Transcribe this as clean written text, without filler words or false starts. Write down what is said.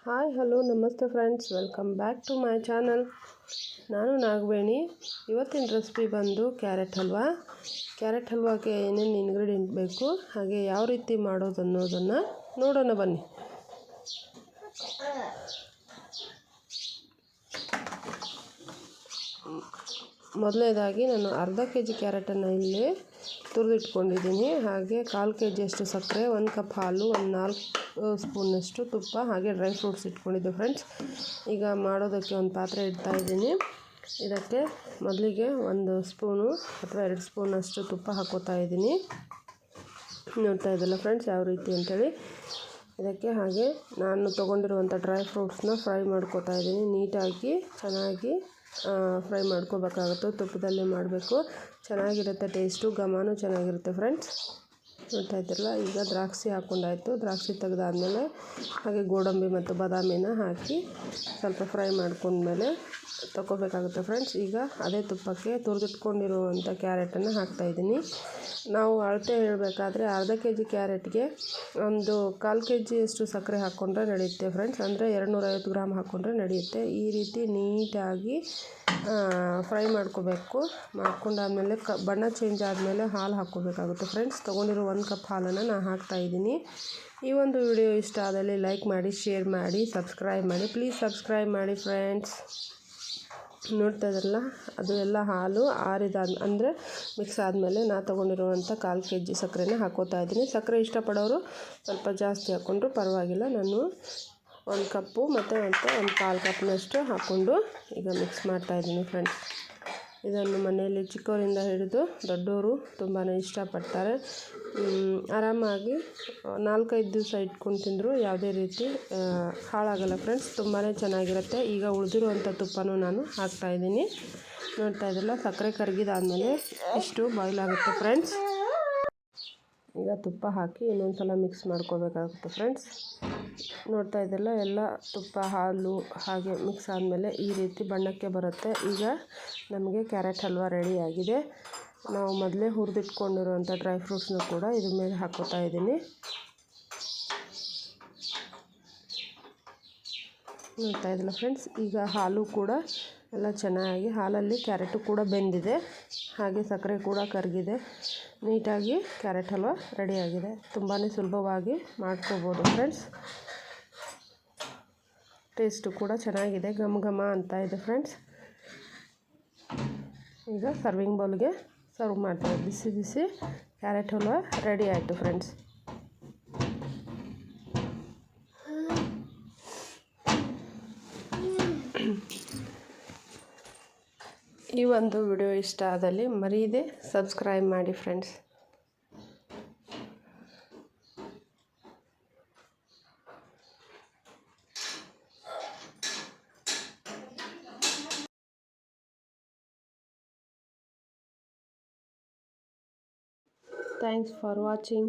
Hi hello ನಮಸ್ತೆ friends, welcome back to my channel. ನಾನು ನಾಗವೇಣಿ. ಇವತ್ತಿನ ರೆಸಿಪಿ ಬಂದು ಕ್ಯಾರೆಟ್ ಹಲ್ವಾ. ಕ್ಯಾರೆಟ್ ಹಲ್ವಾಗೆ ಏನೇನು ಇಂಗ್ರೀಡಿಯೆಂಟ್ ಬೇಕು ಹಾಗೆ ಯಾವ ರೀತಿ ಮಾಡೋದು ಅನ್ನೋದನ್ನು ನೋಡೋಣ ಬನ್ನಿ. ಮೊದಲನೇದಾಗಿ ನಾನು ಅರ್ಧ ಕೆ.ಜಿ ಕ್ಯಾರೆಟನ್ನು ಇಲ್ಲಿ ತುರಿದಿಟ್ಕೊಂಡಿದ್ದೀನಿ. ಹಾಗೆ 1/4 ಕೆ.ಜಿಯಷ್ಟು ಸಕ್ಕರೆ, 1 ಕಪ್ ಹಾಲು, ಒಂದು 4 ಸ್ಪೂನಷ್ಟು ತುಪ್ಪ, ಹಾಗೆ ಡ್ರೈ ಫ್ರೂಟ್ಸ್ ಇಟ್ಕೊಂಡಿದ್ದೆ ಫ್ರೆಂಡ್ಸ್. ಈಗ ಮಾಡೋದಕ್ಕೆ ಒಂದು ಪಾತ್ರೆ ಇಡ್ತಾ ಇದ್ದೀನಿ. ಇದಕ್ಕೆ ಮೊದಲಿಗೆ 1 ಸ್ಪೂನು ಅಥವಾ 2 ಸ್ಪೂನಷ್ಟು ತುಪ್ಪ ಹಾಕೋತಾ ಇದ್ದೀನಿ. ನೋಡ್ತಾ ಇದ್ದಲ್ಲ ಫ್ರೆಂಡ್ಸ್ ಯಾವ ರೀತಿ ಅಂತೇಳಿ. ಇದಕ್ಕೆ ಹಾಗೆ ನಾನು ತೊಗೊಂಡಿರುವಂಥ ಡ್ರೈ ಫ್ರೂಟ್ಸ್ನ ಫ್ರೈ ಮಾಡ್ಕೋತಾ ಇದ್ದೀನಿ. ನೀಟಾಗಿ ಚೆನ್ನಾಗಿ ಫ್ರೈ ಮಾಡ್ಕೋಬೇಕಾಗುತ್ತೆ. ತುಪ್ಪದಲ್ಲೇ ಮಾಡಬೇಕು, ಚೆನ್ನಾಗಿರುತ್ತೆ ಟೇಸ್ಟು, ಘಮನೂ ಚೆನ್ನಾಗಿರುತ್ತೆ ಫ್ರೆಂಡ್ಸ್. ನೋಡ್ತಾ ಇದ್ದಿರಲ್ಲ, ಈಗ ದ್ರಾಕ್ಷಿ ಹಾಕ್ಕೊಂಡಾಯಿತು. ದ್ರಾಕ್ಷಿ ತೆಗೆದಾದ್ಮೇಲೆ ಹಾಗೆ ಗೋಡಂಬಿ ಮತ್ತು ಬಾದಾಮಿನ ಹಾಕಿ ಸ್ವಲ್ಪ ಫ್ರೈ ಮಾಡ್ಕೊಂಡ್ಮೇಲೆ ತಗೋಬೇಕಾಗುತ್ತೆ ಫ್ರೆಂಡ್ಸ್. ಈಗ ಅದೇ ತುಪ್ಪಕ್ಕೆ ತುರಿದಿಟ್ಕೊಂಡಿರುವಂಥ ಕ್ಯಾರೆಟನ್ನು ಹಾಕ್ತಾಯಿದ್ದೀನಿ. ನಾವು ಅಳತೆ ಹೇಳಬೇಕಾದ್ರೆ ಅರ್ಧ ಕೆ.ಜಿ ಕ್ಯಾರೆಟ್ಗೆ ಒಂದು 1/4 ಕೆ.ಜಿಯಷ್ಟು ಸಕ್ಕರೆ ಹಾಕ್ಕೊಂಡ್ರೆ ನಡೆಯುತ್ತೆ ಫ್ರೆಂಡ್ಸ್. ಅಂದರೆ 250 ಗ್ರಾಮ್ ಹಾಕ್ಕೊಂಡ್ರೆ ನಡೆಯುತ್ತೆ. ಈ ರೀತಿ ನೀಟಾಗಿ ಫ್ರೈ ಮಾಡ್ಕೋಬೇಕು. ಮಾಡ್ಕೊಂಡಾದ್ಮೇಲೆ ಬಣ್ಣ ಚೇಂಜ್ ಆದಮೇಲೆ ಹಾಲು ಹಾಕ್ಕೋಬೇಕಾಗುತ್ತೆ ಫ್ರೆಂಡ್ಸ್. ತೊಗೊಂಡಿರೋ 1 ಕಪ್ ಹಾಲನ್ನು ನಾನು ಹಾಕ್ತಾಯಿದ್ದೀನಿ. ಈ ಒಂದು ವಿಡಿಯೋ ಇಷ್ಟ ಆದಲ್ಲಿ ಲೈಕ್ ಮಾಡಿ, ಶೇರ್ ಮಾಡಿ, ಸಬ್ಸ್ಕ್ರೈಬ್ ಮಾಡಿ. ಪ್ಲೀಸ್ ಸಬ್ಸ್ಕ್ರೈಬ್ ಮಾಡಿ ಫ್ರೆಂಡ್ಸ್. ನೋಡ್ತಾ ಇದ್ರಲ್ಲ, ಅದು ಎಲ್ಲ ಹಾಲು ಅಂದರೆ ಮಿಕ್ಸ್ ಆದಮೇಲೆ ನಾನು ತೊಗೊಂಡಿರುವಂಥ 1/4 ಕೆ.ಜಿ ಸಕ್ಕರೆನ ಹಾಕೋತಾ ಇದ್ದೀನಿ. ಸಕ್ಕರೆ ಇಷ್ಟಪಡೋರು ಸ್ವಲ್ಪ ಜಾಸ್ತಿ ಹಾಕ್ಕೊಂಡ್ರು ಪರವಾಗಿಲ್ಲ. ನಾನು 1 ಕಪ್ಪು ಮತ್ತು 1/4 ಕಪ್ನಷ್ಟು ಹಾಕ್ಕೊಂಡು ಈಗ ಮಿಕ್ಸ್ ಮಾಡ್ತಾಯಿದ್ದೀನಿ ಫ್ರೆಂಡ್ಸ್. ಇದನ್ನು ಮನೆಯಲ್ಲಿ ಚಿಕ್ಕವರಿಂದ ಹಿಡಿದು ದೊಡ್ಡವರು ತುಂಬಾ ಇಷ್ಟಪಡ್ತಾರೆ. ಆರಾಮಾಗಿ 4-5 ದಿವಸ ಇಟ್ಕೊಂಡು ತಿಂದರೂ ಯಾವುದೇ ರೀತಿ ಹಾಳಾಗಲ್ಲ ಫ್ರೆಂಡ್ಸ್. ತುಂಬಾ ಚೆನ್ನಾಗಿರುತ್ತೆ. ಈಗ ಉಳಿದಿರುವಂಥ ತುಪ್ಪನೂ ನಾನು ಹಾಕ್ತಾಯಿದ್ದೀನಿ. ನೋಡ್ತಾ ಇದ್ರಲ್ಲ, ಸಕ್ಕರೆ ಕರಗಿದಾದ್ಮೇಲೆ ಇಷ್ಟು ಬಾಯ್ಲ್ ಆಗುತ್ತೆ ಫ್ರೆಂಡ್ಸ್. ಈಗ ತುಪ್ಪ ಹಾಕಿ ಇನ್ನೊಂದು ಸಲ ಮಿಕ್ಸ್ ಮಾಡ್ಕೋಬೇಕಾಗುತ್ತೆ ಫ್ರೆಂಡ್ಸ್. ನೋಡ್ತಾ ಇದ್ರಲ್ಲ, ಎಲ್ಲ ತುಪ್ಪ ಹಾಲು ಹಾಗೆ ಮಿಕ್ಸ್ ಆದಮೇಲೆ ಈ ರೀತಿ ಬಣ್ಣಕ್ಕೆ ಬರುತ್ತೆ. ಈಗ ನಮಗೆ ಕ್ಯಾರೆಟ್ ಹಲ್ವಾ ರೆಡಿಯಾಗಿದೆ. ನಾವು ಮೊದಲೇ ಹುರಿದಿಟ್ಕೊಂಡಿರುವಂಥ ಡ್ರೈ ಫ್ರೂಟ್ಸ್ನ ಕೂಡ ಇದ್ರ ಮೇಲೆ ಹಾಕೋತಾ ಇದ್ದೀನಿ. ನೋಡ್ತಾ ಇದ್ರಲ್ಲ ಫ್ರೆಂಡ್ಸ್, ಈಗ ಹಾಲು ಕೂಡ ಎಲ್ಲ ಚೆನ್ನಾಗಿ ಹಾಲಲ್ಲಿ ಕ್ಯಾರೆಟು ಕೂಡ ಬೆಂದಿದೆ, ಹಾಗೆ ಸಕ್ಕರೆ ಕೂಡ ಕರಗಿದೆ. ನೀಟಾಗಿ ಕ್ಯಾರೆಟ್ ಹಲ್ವಾ ರೆಡಿಯಾಗಿದೆ. ತುಂಬಾ ಸುಲಭವಾಗಿ ಮಾಡ್ಕೋಬೋದು ಫ್ರೆಂಡ್ಸ್. ಟೇಸ್ಟು ಕೂಡ ಚೆನ್ನಾಗಿದೆ, ಘಮ ಘಮ ಅಂತ ಇದೆ ಫ್ರೆಂಡ್ಸ್. ಈಗ ಸರ್ವಿಂಗ್ ಬೌಲ್ಗೆ ಸರ್ವ್ ಮಾಡ್ತೀವಿ. ಬಿಸಿ ಬಿಸಿ ಕ್ಯಾರೆಟ್ ಹಲ್ವಾ ರೆಡಿ ಆಯಿತು ಫ್ರೆಂಡ್ಸ್. ಈ ಒಂದು ವಿಡಿಯೋ ಇಷ್ಟ ಆದಲ್ಲಿ ಮರೀದೆ ಸಬ್ಸ್ಕ್ರೈಬ್ ಮಾಡಿ ಫ್ರೆಂಡ್ಸ್. Thanks for watching.